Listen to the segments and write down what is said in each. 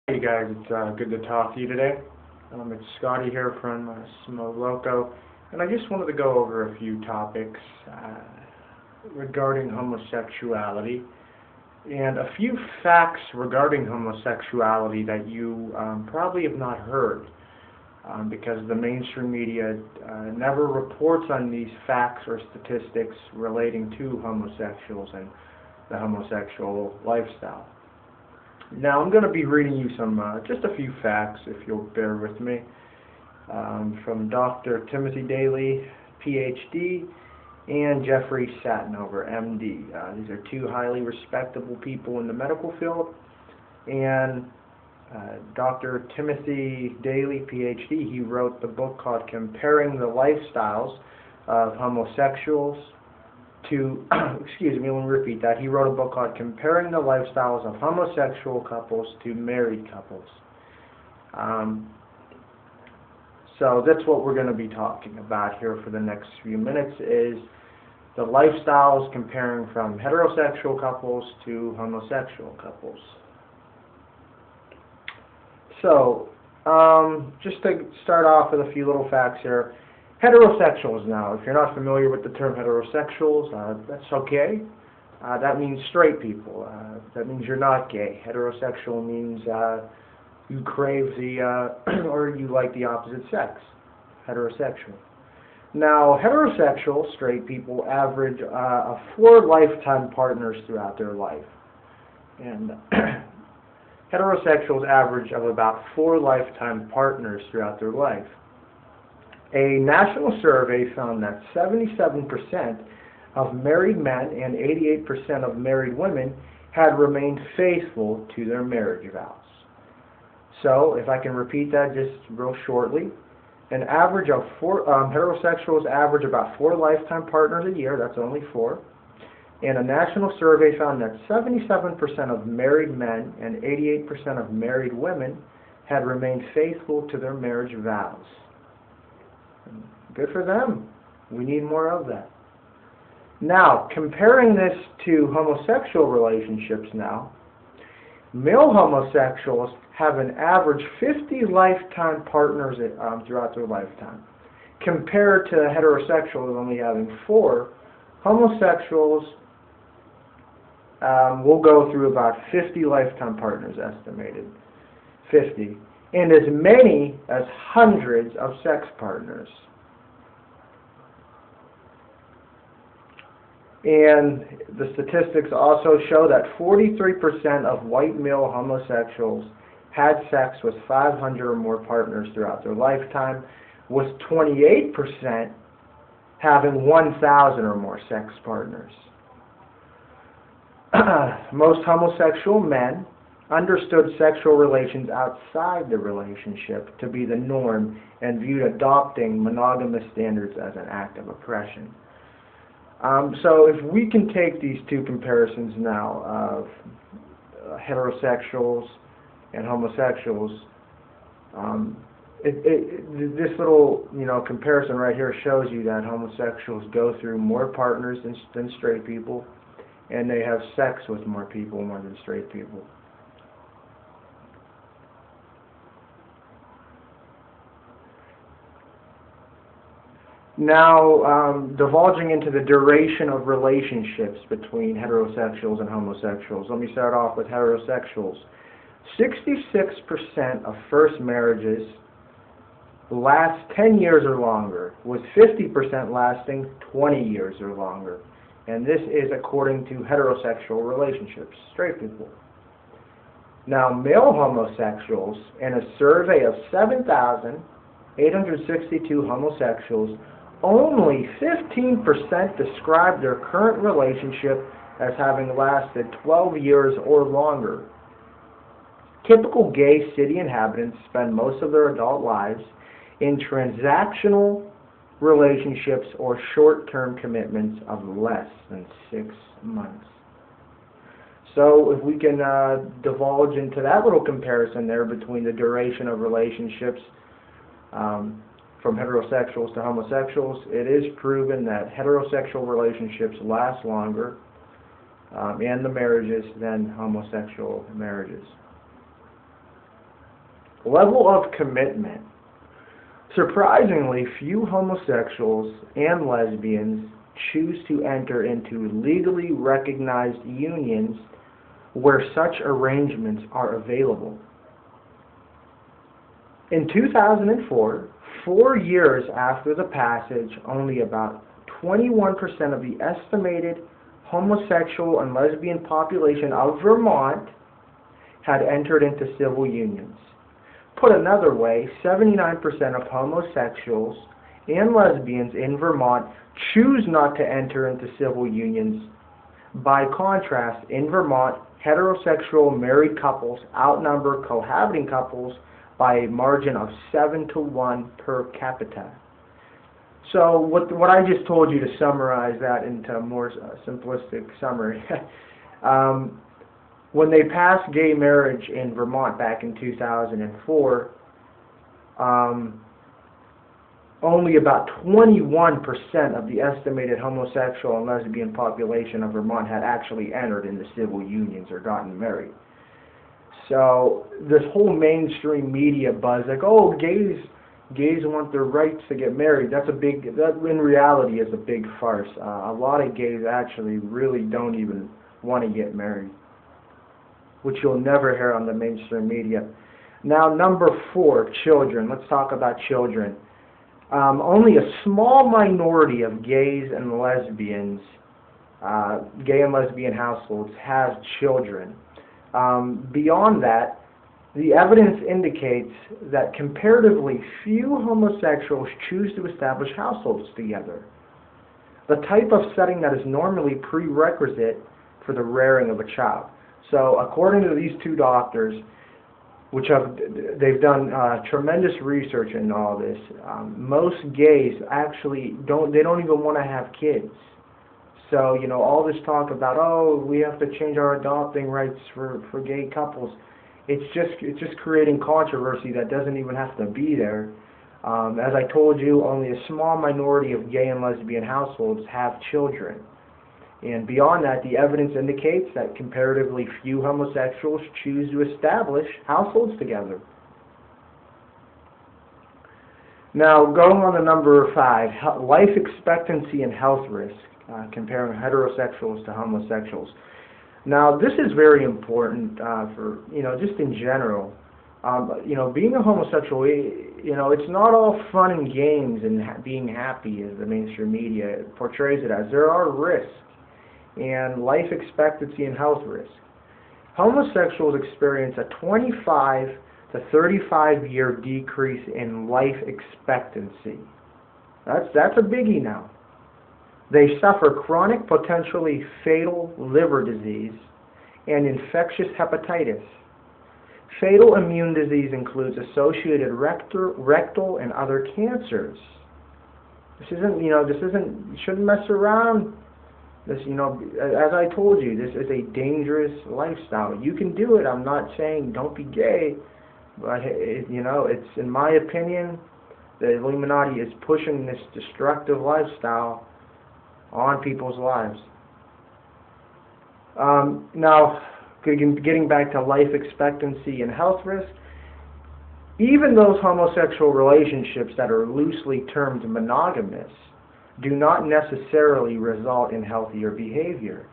Hey guys, it's good to talk to you today. It's Scotty here from Smo Loco, and I just wanted to go over a few topics regarding homosexuality and a few facts regarding homosexuality that you probably have not heard because the mainstream media never reports on these facts or statistics relating to homosexuals and the homosexual lifestyle. Now I'm going to be reading you just a few facts, if you'll bear with me, from Dr. Timothy Daly, PhD, and Jeffrey Satinover, MD. These are two highly respectable people in the medical field, and Dr. Timothy Daly, PhD, he wrote the book called Comparing the Lifestyles of Homosexuals to, excuse me, let me repeat that. He wrote a book called Comparing the Lifestyles of Homosexual Couples to Married Couples. So that's what we're going to be talking about here for the next few minutes, is the lifestyles comparing from heterosexual couples to homosexual couples. So, just to start off with a few little facts here. Heterosexuals now, if you're not familiar with the term heterosexuals, that's okay. That means straight people. That means you're not gay. Heterosexual means you crave or you like the opposite sex. Heterosexual. Now, heterosexual, straight people, average 4 lifetime partners throughout their life. And heterosexuals average of about 4 lifetime partners throughout their life. A national survey found that 77% of married men and 88% of married women had remained faithful to their marriage vows. So, if I can repeat that just real shortly, an average of 4, heterosexuals average about 4 lifetime partners a year, that's only 4, and a national survey found that 77% of married men and 88% of married women had remained faithful to their marriage vows. Good for them. We need more of that. Now, comparing this to homosexual relationships now, male homosexuals have an average 50 lifetime partners throughout their lifetime. Compared to heterosexuals only having 4, homosexuals will go through about 50 lifetime partners estimated. 50. And as many as hundreds of sex partners. And the statistics also show that 43% of white male homosexuals had sex with 500 or more partners throughout their lifetime, with 28% having 1,000 or more sex partners. Most homosexual men understood sexual relations outside the relationship to be the norm and viewed adopting monogamous standards as an act of oppression. So if we can take these two comparisons now of heterosexuals and homosexuals, this little comparison right here shows you that homosexuals go through more partners than straight people, and they have sex with more people more than straight people. Now, divulging into the duration of relationships between heterosexuals and homosexuals. Let me start off with heterosexuals. 66% of first marriages last 10 years or longer, with 50% lasting 20 years or longer. And this is according to heterosexual relationships, straight people. Now, male homosexuals, in a survey of 7,862 homosexuals, only 15% described their current relationship as having lasted 12 years or longer. Typical gay city inhabitants spend most of their adult lives in transactional relationships or short-term commitments of less than 6 months. So if we can divulge into that little comparison there between the duration of relationships from heterosexuals to homosexuals, it is proven that heterosexual relationships last longer and the marriages than homosexual marriages. Level of commitment. Surprisingly, few homosexuals and lesbians choose to enter into legally recognized unions where such arrangements are available. In 2004, 4 years after the passage, only about 21% of the estimated homosexual and lesbian population of Vermont had entered into civil unions. Put another way, 79% of homosexuals and lesbians in Vermont choose not to enter into civil unions. By contrast, in Vermont, heterosexual married couples outnumber cohabiting couples by a margin of 7-to-1 per capita. So what I just told you, to summarize that into a more simplistic summary, when they passed gay marriage in Vermont back in 2004, only about 21% of the estimated homosexual and lesbian population of Vermont had actually entered into civil unions or gotten married. So this whole mainstream media buzz, like, oh, gays want their rights to get married, that in reality is a big farce. A lot of gays actually really don't even want to get married, which you'll never hear on the mainstream media. Now, number 4, children. Let's talk about children. Only a small minority of gays and lesbians, gay and lesbian households, have children. Beyond that, the evidence indicates that comparatively few homosexuals choose to establish households together, the type of setting that is normally prerequisite for the rearing of a child. So according to these 2 doctors, they've done tremendous research in all this, most gays actually don't even want to have kids. So, all this talk about, oh, we have to change our adopting rights for gay couples, it's just creating controversy that doesn't even have to be there. As I told you, only a small minority of gay and lesbian households have children. And beyond that, the evidence indicates that comparatively few homosexuals choose to establish households together. Now, going on to number 5, life expectancy and health risk, comparing heterosexuals to homosexuals. Now, this is very important for, just in general. Being a homosexual, it's not all fun and games and being happy as the mainstream media portrays it as. There are risks and life expectancy and health risk. Homosexuals experience a 25 to 35-year decrease in life expectancy. That's a biggie now. They suffer chronic, potentially fatal liver disease and infectious hepatitis. Fatal immune disease includes associated rectal and other cancers. You shouldn't mess around. This, as I told you, this is a dangerous lifestyle. You can do it. I'm not saying don't be gay, but it's, in my opinion, the Illuminati is pushing this destructive lifestyle on people's lives. Now, getting back to life expectancy and health risk, even those homosexual relationships that are loosely termed monogamous do not necessarily result in healthier behavior.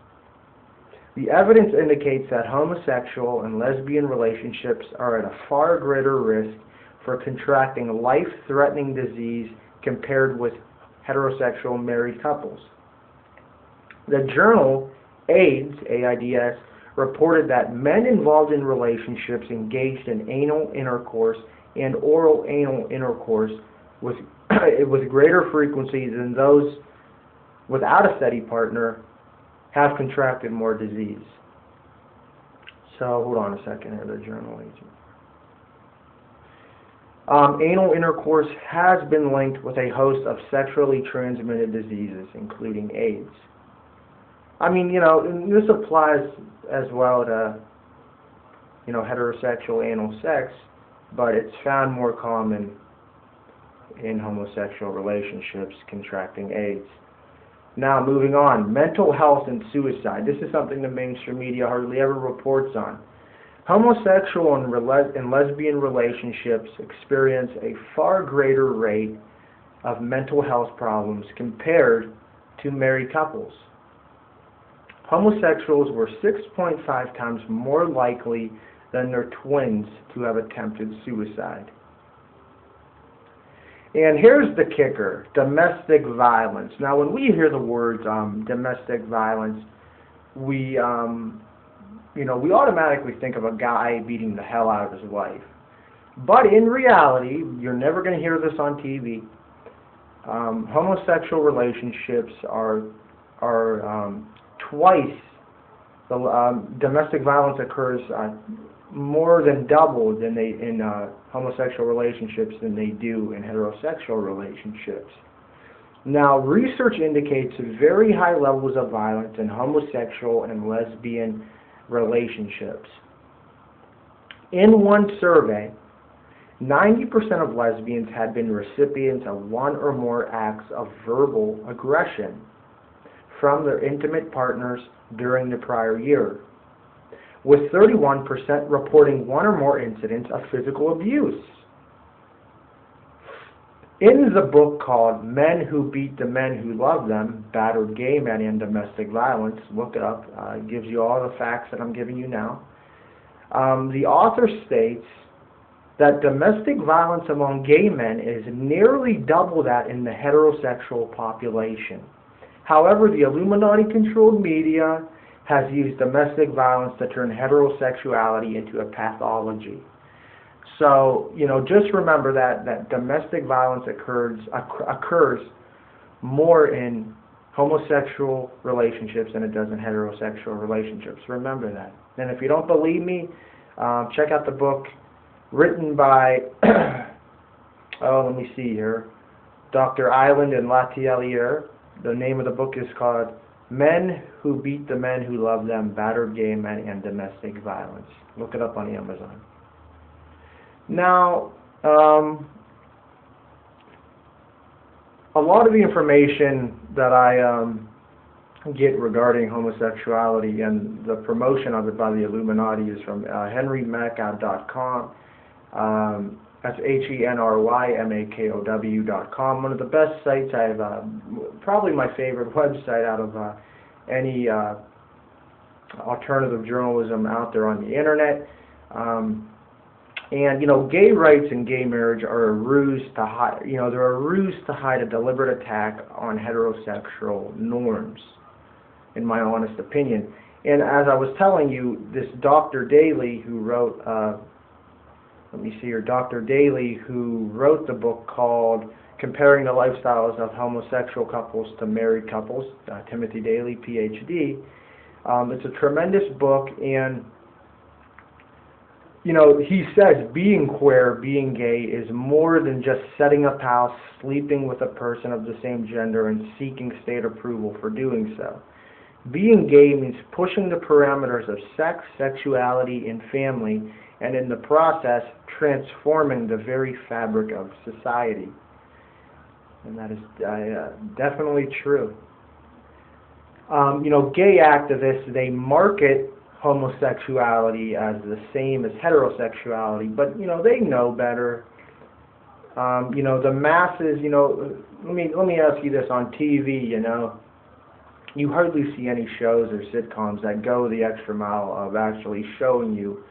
The evidence indicates that homosexual and lesbian relationships are at a far greater risk for contracting life-threatening disease compared with heterosexual married couples. The journal AIDS, AIDS, reported that men involved in relationships engaged in anal intercourse and oral anal intercourse with greater frequency than those without a steady partner have contracted more disease. So, hold on a second here, the journal agent. Anal intercourse has been linked with a host of sexually transmitted diseases, including AIDS. I mean, this applies as well to, heterosexual anal sex, but it's found more common in homosexual relationships contracting AIDS. Now, moving on, mental health and suicide. This is something the mainstream media hardly ever reports on. Homosexual and lesbian relationships experience a far greater rate of mental health problems compared to married couples. Homosexuals were 6.5 times more likely than their twins to have attempted suicide. And here's the kicker: domestic violence. Now, when we hear the words domestic violence, we automatically think of a guy beating the hell out of his wife. But in reality, you're never going to hear this on TV. Homosexual relationships are twice the domestic violence occurs more than double than in homosexual relationships than they do in heterosexual relationships. Now, research indicates very high levels of violence in homosexual and lesbian relationships. In one survey, 90% of lesbians had been recipients of one or more acts of verbal aggression from their intimate partners during the prior year, with 31% reporting one or more incidents of physical abuse. In the book called Men Who Beat the Men Who Love Them, Battered Gay Men and Domestic Violence, look it up, it gives you all the facts that I'm giving you now. The author states that domestic violence among gay men is nearly double that in the heterosexual population. However, the Illuminati-controlled media has used domestic violence to turn heterosexuality into a pathology. So, just remember that domestic violence occurs more in homosexual relationships than it does in heterosexual relationships. Remember that. And if you don't believe me, check out the book written by, let me see here, Dr. Island and Latelier. The name of the book is called Men Who Beat the Men Who Love Them, Battered Gay Men and Domestic Violence. Look it up on Amazon. Now, a lot of the information that I get regarding homosexuality and the promotion of it by the Illuminati is from henrymackow.com. That's HENRYMAKOW.com. One of the best sites I've, probably my favorite website out of any alternative journalism out there on the internet. And gay rights and gay marriage are a ruse to hide. They're a ruse to hide a deliberate attack on heterosexual norms, in my honest opinion. And as I was telling you, this Dr. Daly, who wrote, Dr. Daly, who wrote the book called Comparing the Lifestyles of Homosexual Couples to Married Couples, Timothy Daly, PhD. It's a tremendous book, and he says being queer, being gay, is more than just setting up house, sleeping with a person of the same gender, and seeking state approval for doing so. Being gay means pushing the parameters of sex, sexuality, and family, and in the process, transforming the very fabric of society. And that is definitely true. Gay activists, they market homosexuality as the same as heterosexuality, but they know better. The masses, let me ask you this: on TV, you hardly see any shows or sitcoms that go the extra mile of actually showing you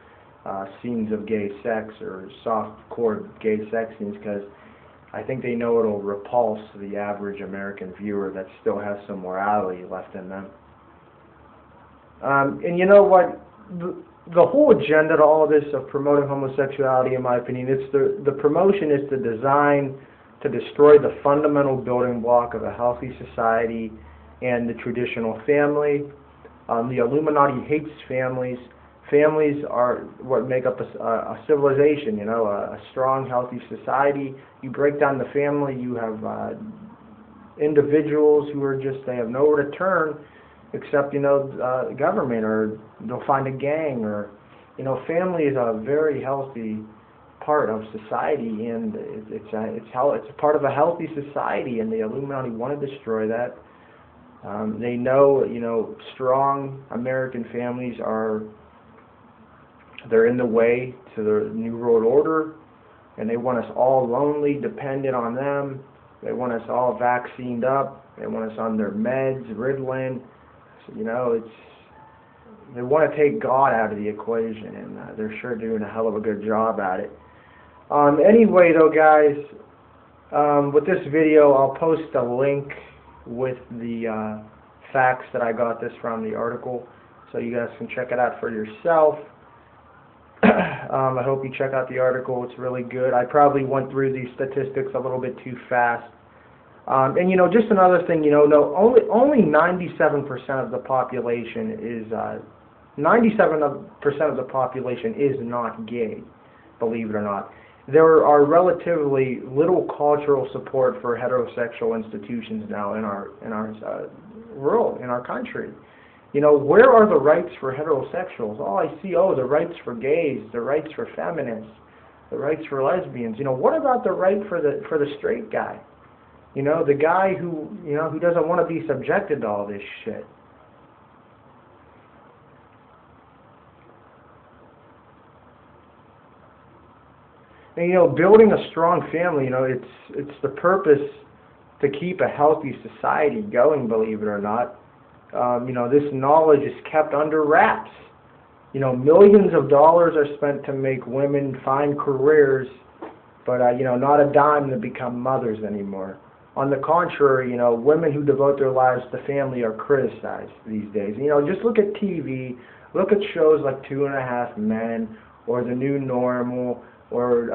scenes of gay sex or soft-core gay sex scenes, because I think they know it'll repulse the average American viewer that still has some morality left in them. And you know what? The whole agenda to all of this of promoting homosexuality, in my opinion, the promotion is to design to destroy the fundamental building block of a healthy society and the traditional family. The Illuminati hates families. Families are what make up a civilization, a strong, healthy society. You break down the family, you have individuals who are they have nowhere to turn except, government, or they'll find a gang, or, family is a very healthy part of society, and it's a part of a healthy society, and the Illuminati want to destroy that. They know, strong American families are They're in the way to the New World Order, and they want us all lonely, dependent on them. They want us all vaccinated up. They want us on their meds, Ritalin. So, they want to take God out of the equation, and they're sure doing a hell of a good job at it. Anyway, though, guys, with this video, I'll post a link with the facts that I got this from, the article, so you guys can check it out for yourself. I hope you check out the article. It's really good. I probably went through these statistics a little bit too fast. And just another thing, only 97% of the population is 97% of the population is not gay, believe it or not. There are relatively little cultural support for heterosexual institutions now in our world, in our country. Where are the rights for heterosexuals? All I see, the rights for gays, the rights for feminists, the rights for lesbians. What about the right for the straight guy? The guy who doesn't want to be subjected to all this shit. And building a strong family, it's the purpose to keep a healthy society going, believe it or not. This knowledge is kept under wraps. Millions of dollars are spent to make women find careers, but not a dime to become mothers anymore. On the contrary, women who devote their lives to family are criticized these days. Just look at TV, look at shows like 2.5 Men, or The New Normal, or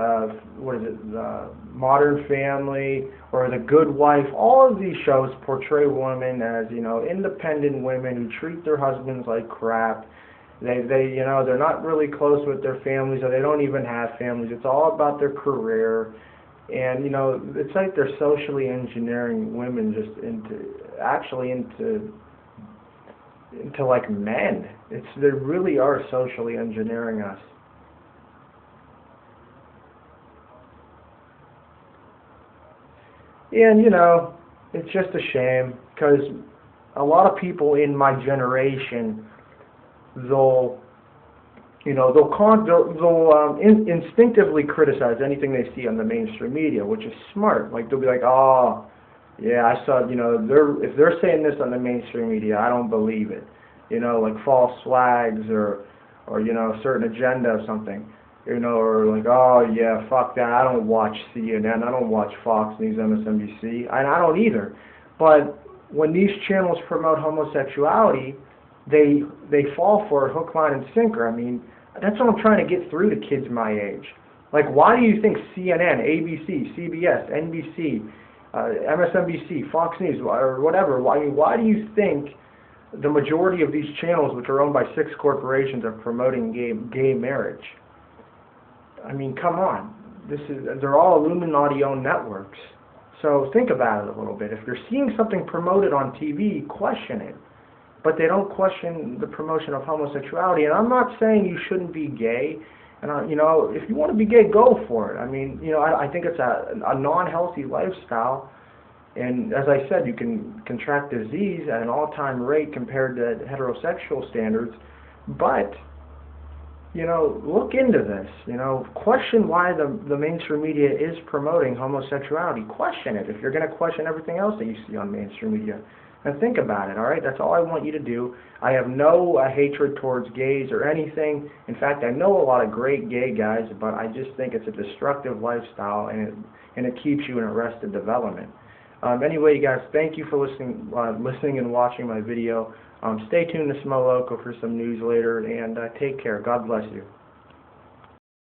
The Modern Family, or The Good Wife. All of these shows portray women as, independent women who treat their husbands like crap. They're not really close with their families, or they don't even have families. It's all about their career. And it's like they're socially engineering women just into like men. They really are socially engineering us. And it's just a shame, because a lot of people in my generation, they'll instinctively criticize anything they see on the mainstream media, which is smart. Like, they'll be like, oh, yeah, I saw, if they're saying this on the mainstream media, I don't believe it. Like false flags or certain agenda or something. Or like, oh yeah, fuck that, I don't watch CNN, I don't watch Fox News, MSNBC, and I don't either. But when these channels promote homosexuality, they fall for it hook, line, and sinker. I mean, that's what I'm trying to get through to kids my age. Like, why do you think CNN, ABC, CBS, NBC, MSNBC, Fox News, or whatever, why do you think the majority of these channels, which are owned by 6 corporations, are promoting gay marriage? I mean, come on. They're all Illuminati-owned networks. So think about it a little bit. If you're seeing something promoted on TV, question it. But they don't question the promotion of homosexuality. And I'm not saying you shouldn't be gay. And if you want to be gay, go for it. I mean, I think it's a non-healthy lifestyle. And as I said, you can contract disease at an all-time rate compared to heterosexual standards. But look into this. Question why the mainstream media is promoting homosexuality. Question it if you're going to question everything else that you see on mainstream media. And think about it, all right? That's all I want you to do. I have no hatred towards gays or anything. In fact, I know a lot of great gay guys, but I just think it's a destructive lifestyle, and it keeps you in arrested development. Anyway, you guys, thank you for listening and watching my video. Stay tuned to Smo Loco for some news later, and take care. God bless you.